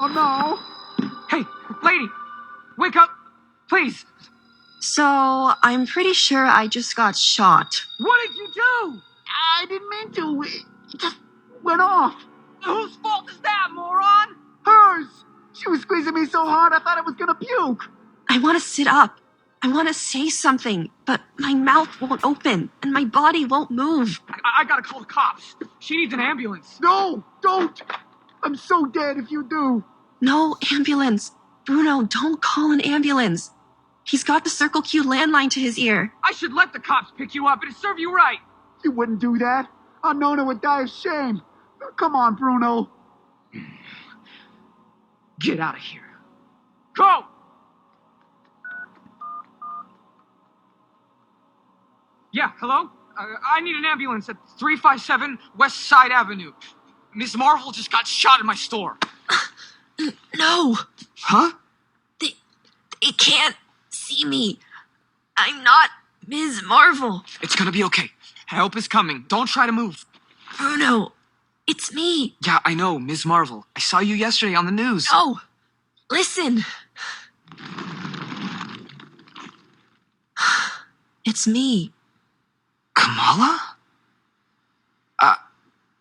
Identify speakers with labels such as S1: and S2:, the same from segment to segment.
S1: Oh no!
S2: Hey, lady! Wake up! Please!
S3: So, I'm pretty sure I just got shot.
S2: What did you do?
S1: I didn't mean to. It just went off.
S2: Whose fault is that, moron?
S1: Hers! She was squeezing me so hard I thought I was gonna puke.
S3: I want to sit up. I want to say something, but my mouth won't open and my body won't move.
S2: I gotta call the cops. She needs an ambulance.
S1: No, don't! I'm so dead if you do.
S3: No ambulance. Bruno, don't call an ambulance. He's got the Circle Q landline to his ear.
S2: I should let the cops pick you up. It'd serve you right.
S1: You wouldn't do that. Nona would die of shame. Come on, Bruno.
S2: Get out of here. Go! Yeah, hello? I need an ambulance at 357 West Side Avenue. Miss Marvel just got shot in my store.
S3: No,
S2: Huh?
S3: they can't see me. I'm not Ms. Marvel.
S2: It's gonna be okay. Help is coming. Don't try to move.
S3: Bruno, it's me.
S2: Yeah, I know, Ms. Marvel. I saw you yesterday on the news.
S3: No, listen. It's me.
S2: Kamala?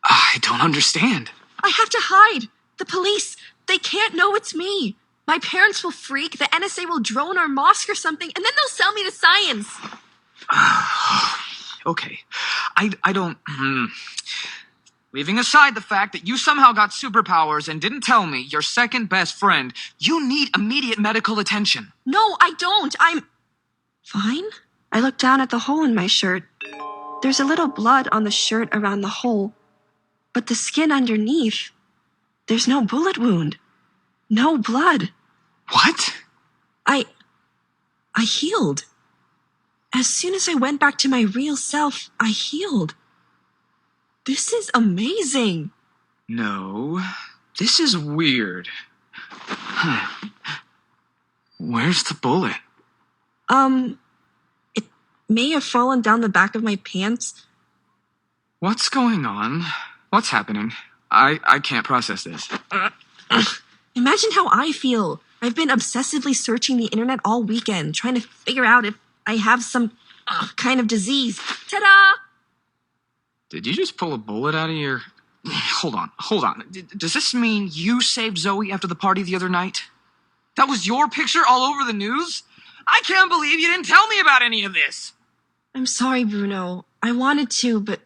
S2: I don't understand.
S3: I have to hide. The police, they can't know it's me. My parents will freak, the NSA will drone our mosque or something, and then they'll sell me to science.
S2: Okay. I don't... Leaving aside the fact that you somehow got superpowers and didn't tell me, your second best friend, you need immediate medical attention.
S3: No, I don't. I'm fine. I look down at the hole in my shirt. There's a little blood on the shirt around the hole, but the skin underneath, there's no bullet wound. No blood.
S2: What?
S3: I healed. As soon as I went back to my real self, I healed. This is amazing.
S2: No, this is weird. Huh. Where's the bullet?
S3: It may have fallen down the back of my pants.
S2: What's going on? What's happening? I can't process this.
S3: Imagine how I feel. I've been obsessively searching the internet all weekend, trying to figure out if I have some kind of disease. Ta-da!
S2: Did you just pull a bullet out of your... Hold on. Does this mean you saved Zoe after the party the other night? That was your picture all over the news? I can't believe you didn't tell me about any of this.
S3: I'm sorry, Bruno. I wanted to, but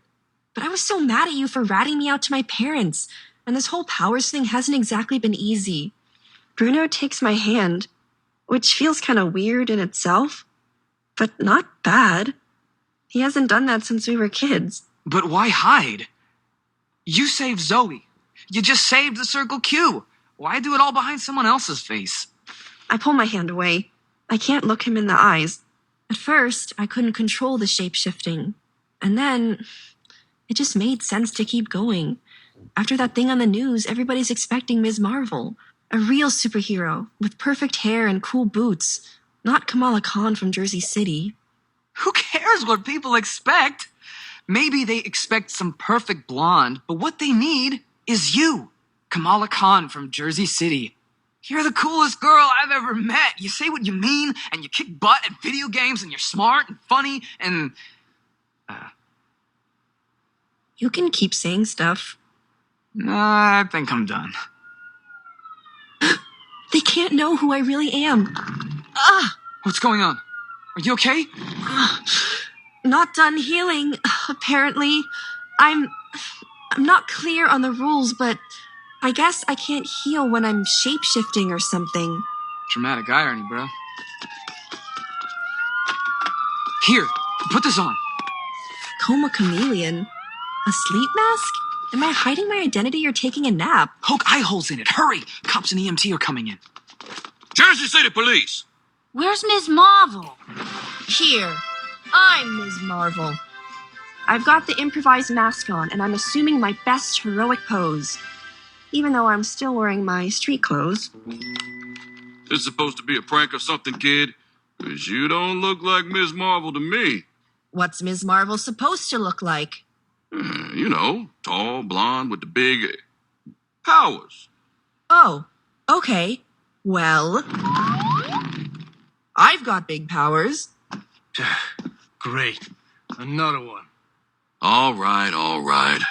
S3: I was so mad at you for ratting me out to my parents. And this whole powers thing hasn't exactly been easy. Bruno takes my hand, which feels kind of weird in itself, but not bad. He hasn't done that since we were kids.
S2: But why hide? You saved Zoe. You just saved the Circle Q. Why do it all behind someone else's face?
S3: I pull my hand away. I can't look him in the eyes. At first, I couldn't control the shape-shifting. And then, it just made sense to keep going. After that thing on the news, everybody's expecting Ms. Marvel. A real superhero, with perfect hair and cool boots. Not Kamala Khan from Jersey City.
S2: Who cares what people expect? Maybe they expect some perfect blonde, but what they need is you. Kamala Khan from Jersey City. You're the coolest girl I've ever met. You say what you mean, and you kick butt at video games, and you're smart and funny, and...
S3: You can keep saying stuff.
S2: Nah, I think I'm done.
S3: They can't know who I really am.
S2: What's going on? Are you okay?
S3: Not done healing, apparently. I'm not clear on the rules, but I guess I can't heal when I'm shape-shifting or something.
S2: Dramatic irony, bro. Here, put this on.
S3: Coma chameleon? A sleep mask? Am I hiding my identity or taking a nap?
S2: Poke eye holes in it. Hurry! Cops and EMT are coming in.
S4: Jersey City Police!
S5: Where's Ms. Marvel?
S3: Here. I'm Ms. Marvel. I've got the improvised mask on, and I'm assuming my best heroic pose. Even though I'm still wearing my street clothes.
S4: This is supposed to be a prank or something, kid. 'Cause you don't look like Ms. Marvel to me.
S3: What's Ms. Marvel supposed to look like?
S4: You know, tall, blonde, with the big powers.
S3: Oh, Okay, well, I've got big powers.
S6: Great. Another one.
S4: All right, all right.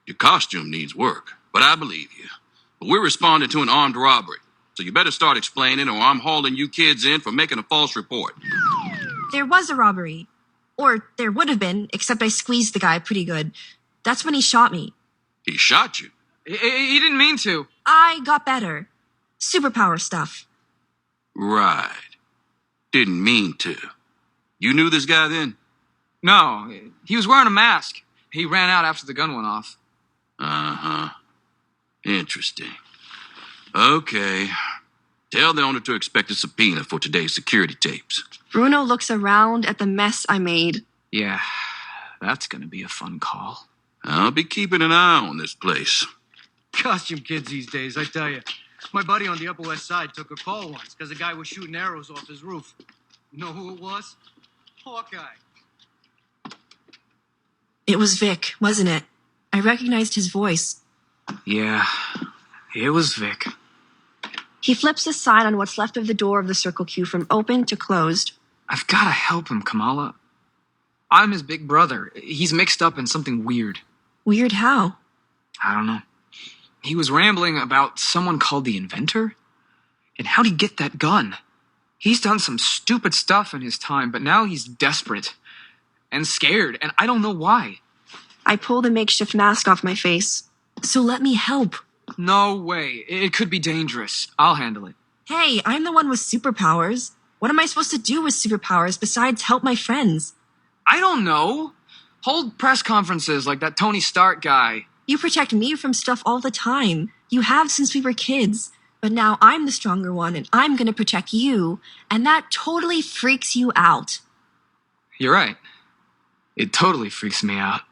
S4: Your costume needs work, but I believe you. But we're responding to an armed robbery, so you better start explaining or I'm hauling you kids in for making a false report.
S3: There was a robbery. Or there would have been, except I squeezed the guy pretty good. That's when he shot me.
S4: He shot you.
S2: He didn't mean to.
S3: I got better. Superpower stuff.
S4: Right. Didn't mean to. You knew this guy then?
S2: No, he was wearing a mask. He ran out after the gun went off.
S4: Uh-huh. Interesting. Okay. Tell the owner to expect a subpoena for today's security tapes.
S3: Bruno looks around at the mess I made.
S2: Yeah, that's gonna be a fun call.
S4: I'll be keeping an eye on this place.
S6: Costume kids these days, I tell you. My buddy on the Upper West Side took a call once because a guy was shooting arrows off his roof. You know who it was? Hawkeye.
S3: It was Vic, wasn't it? I recognized his voice.
S2: Yeah, it was Vic.
S3: He flips the sign on what's left of the door of the Circle Q from open to closed.
S2: I've gotta help him, Kamala. I'm his big brother. He's mixed up in something weird.
S3: Weird how?
S2: I don't know. He was rambling about someone called the Inventor. And how'd he get that gun? He's done some stupid stuff in his time, but now he's desperate and scared, and I don't know why.
S3: I pull the makeshift mask off my face. So let me help.
S2: No way. It could be dangerous. I'll handle it.
S3: Hey, I'm the one with superpowers. What am I supposed to do with superpowers besides help my friends?
S2: I don't know. Hold press conferences like that Tony Stark guy.
S3: You protect me from stuff all the time. You have since we were kids. But now I'm the stronger one and I'm gonna protect you. And that totally freaks you out.
S2: You're right. It totally freaks me out.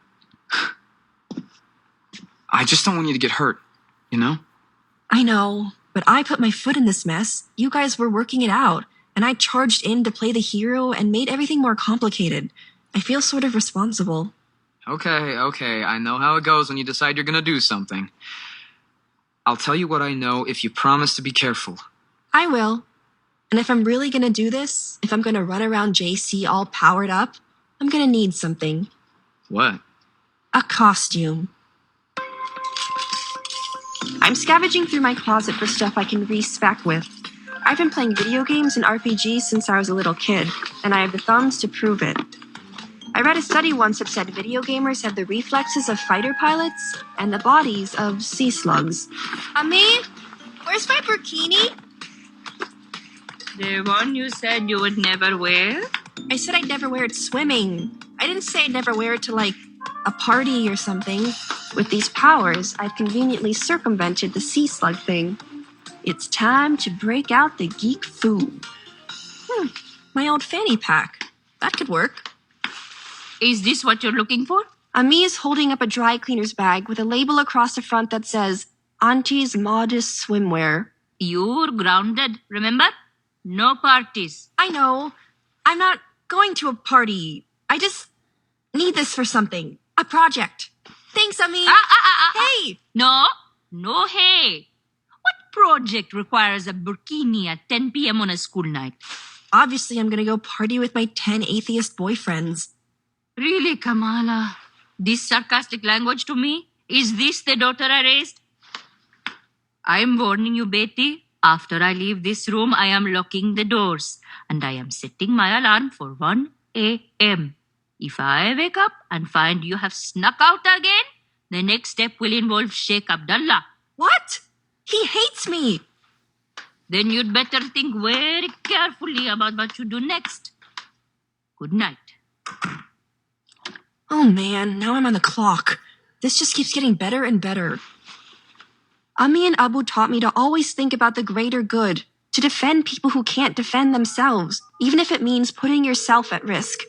S2: I just don't want you to get hurt, you know?
S3: I know, but I put my foot in this mess. You guys were working it out. And I charged in to play the hero and made everything more complicated. I feel sort of responsible.
S2: Okay. I know how it goes when you decide you're gonna do something. I'll tell you what I know if you promise to be careful.
S3: I will. And if I'm really gonna do this, if I'm gonna run around JC all powered up, I'm gonna need something.
S2: What?
S3: A costume. I'm scavenging through my closet for stuff I can respec with. I've been playing video games and RPGs since I was a little kid, and I have the thumbs to prove it. I read a study once that said video gamers have the reflexes of fighter pilots and the bodies of sea slugs. Ami, where's my burkini?
S5: The one you said you would never wear?
S3: I said I'd never wear it swimming. I didn't say I'd never wear it to, like, a party or something. With these powers, I've conveniently circumvented the sea slug thing. It's time to break out the geek food. My old fanny pack. That could work.
S5: Is this what you're looking for?
S3: Ami is holding up a dry cleaner's bag with a label across the front that says, Auntie's Modest Swimwear.
S5: You're grounded, remember? No parties.
S3: I know. I'm not going to a party. I just need this for something. A project. Thanks, Ami. Hey!
S5: No, hey. What project requires a burkini at 10 p.m. on a school night?
S3: Obviously, I'm gonna go party with my 10 atheist boyfriends.
S5: Really, Kamala? This sarcastic language to me? Is this the daughter I raised? I'm warning you, Betty. After I leave this room, I am locking the doors. And I am setting my alarm for 1 a.m. If I wake up and find you have snuck out again, the next step will involve Sheikh Abdullah.
S3: What? He hates me.
S5: Then you'd better think very carefully about what you do next. Good night.
S3: Oh man, now I'm on the clock. This just keeps getting better and better. Ami and Abu taught me to always think about the greater good, to defend people who can't defend themselves, even if it means putting yourself at risk.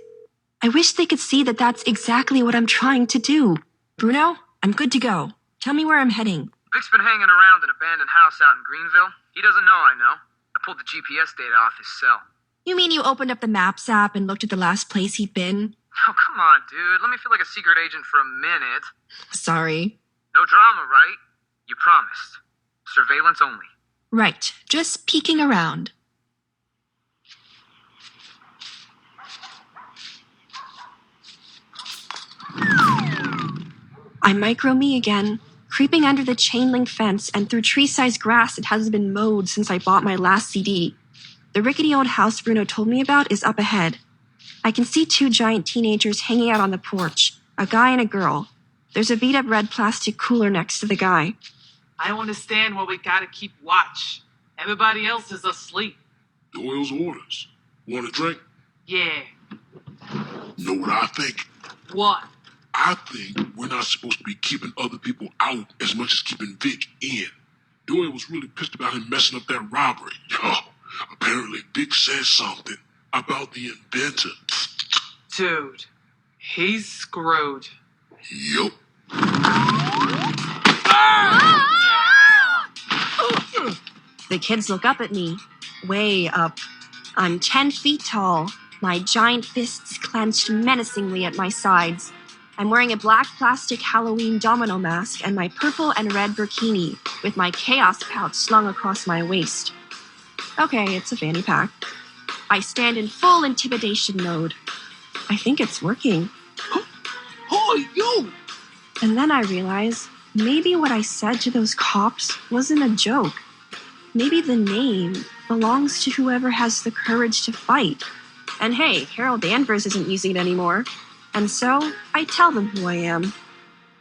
S3: I wish they could see that that's exactly what I'm trying to do. Bruno, I'm good to go. Tell me where I'm heading.
S2: Vic's been hanging around an abandoned house out in Greenville. He doesn't know I know. I pulled the GPS data off his cell.
S3: You mean you opened up the Maps app and looked at the last place he'd been?
S2: Oh, come on, dude. Let me feel like a secret agent for a minute.
S3: Sorry.
S2: No drama, right? You promised. Surveillance only.
S3: Right, just peeking around. I'm micro me again, creeping under the chain link fence and through tree-sized grass that hasn't been mowed since I bought my last CD. The rickety old house Bruno told me about is up ahead. I can see two giant teenagers hanging out on the porch, a guy and a girl. There's a beat-up red plastic cooler next to the guy.
S7: I don't understand why we gotta keep watch. Everybody else is asleep.
S8: Doyle's orders. Want a drink?
S7: Yeah.
S8: Know what I think?
S7: What?
S8: I think we're not supposed to be keeping other people out as much as keeping Vic in. Doyle was really pissed about him messing up that robbery. Yo, apparently Vic said something about the inventor.
S7: Dude, he's screwed.
S8: Yup.
S3: The kids look up at me, way up. I'm 10 feet tall, my giant fists clenched menacingly at my sides. I'm wearing a black plastic Halloween domino mask and my purple and red burkini, with my chaos pouch slung across my waist. Okay, it's a fanny pack. I stand in full intimidation mode. I think it's working.
S8: Holy, you!
S3: And then I realize maybe what I said to those cops wasn't a joke. Maybe the name belongs to whoever has the courage to fight. And hey, Carol Danvers isn't using it anymore. And so, I tell them who I am.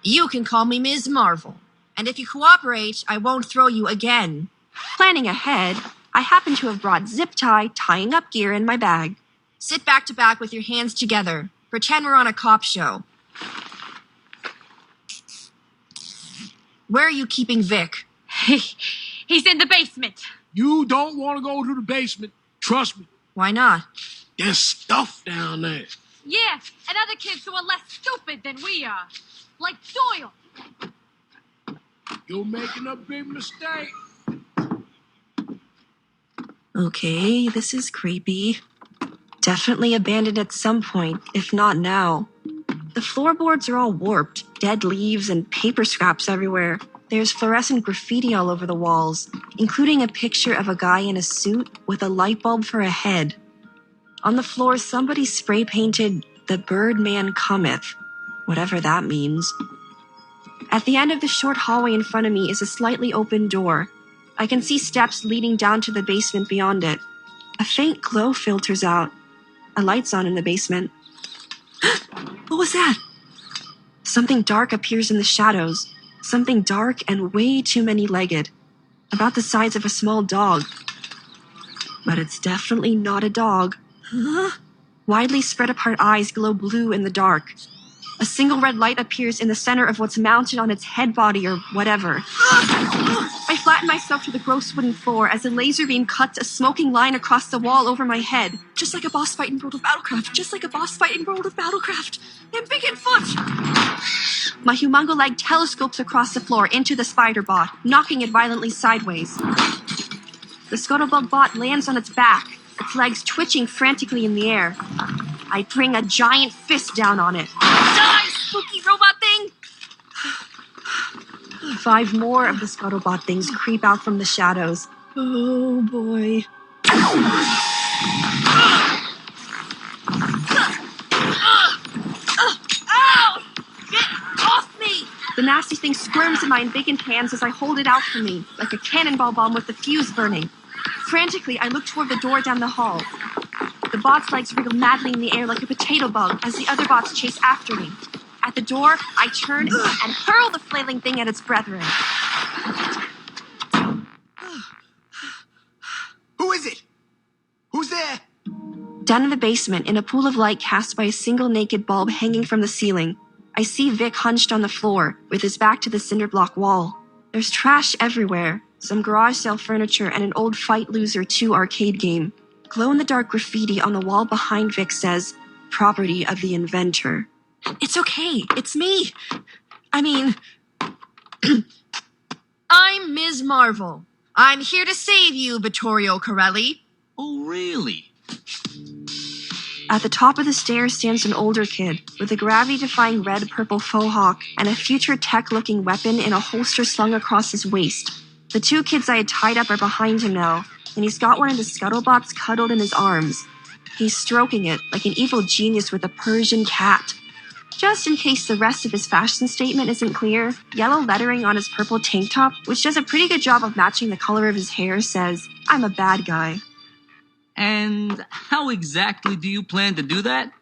S9: You can call me Ms. Marvel. And if you cooperate, I won't throw you again.
S3: Planning ahead, I happen to have brought zip tie, tying up gear in my bag.
S9: Sit back to back with your hands together. Pretend we're on a cop show. Where are you keeping Vic?
S5: He's in the basement.
S10: You don't want to go to the basement. Trust me.
S9: Why not?
S10: There's stuff down there.
S5: Yeah, and other kids who are less stupid than we are. Like Doyle.
S10: You're making a big mistake.
S3: Okay, this is creepy. Definitely abandoned at some point, if not now. The floorboards are all warped, dead leaves and paper scraps everywhere. There's fluorescent graffiti all over the walls, including a picture of a guy in a suit with a light bulb for a head. On the floor, somebody spray painted, "The Birdman Cometh," whatever that means. At the end of the short hallway in front of me is a slightly open door. I can see steps leading down to the basement beyond it. A faint glow filters out. A light's on in the basement. What was that? Something dark appears in the shadows. Something dark and way too many-legged. About the size of a small dog. But it's definitely not a dog. Huh? Widely spread apart eyes glow blue in the dark. A single red light appears in the center of what's mounted on its head body or whatever. I flatten myself to the gross wooden floor as a laser beam cuts a smoking line across the wall over my head. Just like a boss fight in World of Battlecraft. Just like a boss fight in World of Battlecraft. I'm big and foot! My humongo leg telescopes across the floor into the spider bot, knocking it violently sideways. The scuttlebug bot lands on its back, its legs twitching frantically in the air. I bring a giant fist down on it.
S9: Die, spooky robot thing!
S3: 5 more of the scuttlebot things creep out from the shadows. Oh boy.
S9: Ow! Get off me!
S3: The nasty thing squirms in my indignant hands as I hold it out from me, like a cannonball bomb with the fuse burning. Frantically, I look toward the door down the hall. The bot's legs wriggle madly in the air like a potato bug as the other bots chase after me. At the door, I turn and hurl the flailing thing at its brethren.
S1: Who is it? Who's there?
S3: Down in the basement, in a pool of light cast by a single naked bulb hanging from the ceiling, I see Vic hunched on the floor, with his back to the cinder block wall. There's trash everywhere, some garage sale furniture and an old Fight Loser 2 arcade game. Glow-in-the-dark graffiti on the wall behind Vic says, "Property of the inventor." It's okay, it's me. I mean...
S9: I'm Ms. Marvel. I'm here to save you, Vittorio Corelli.
S4: Oh, really?
S3: At the top of the stairs stands an older kid, with a gravity-defying red-purple faux hawk and a future tech-looking weapon in a holster slung across his waist. The 2 kids I had tied up are behind him now, and he's got one of the Scuttlebots cuddled in his arms. He's stroking it like an evil genius with a Persian cat. Just in case the rest of his fashion statement isn't clear, yellow lettering on his purple tank top, which does a pretty good job of matching the color of his hair, says, "I'm a bad guy."
S11: And how exactly do you plan to do that?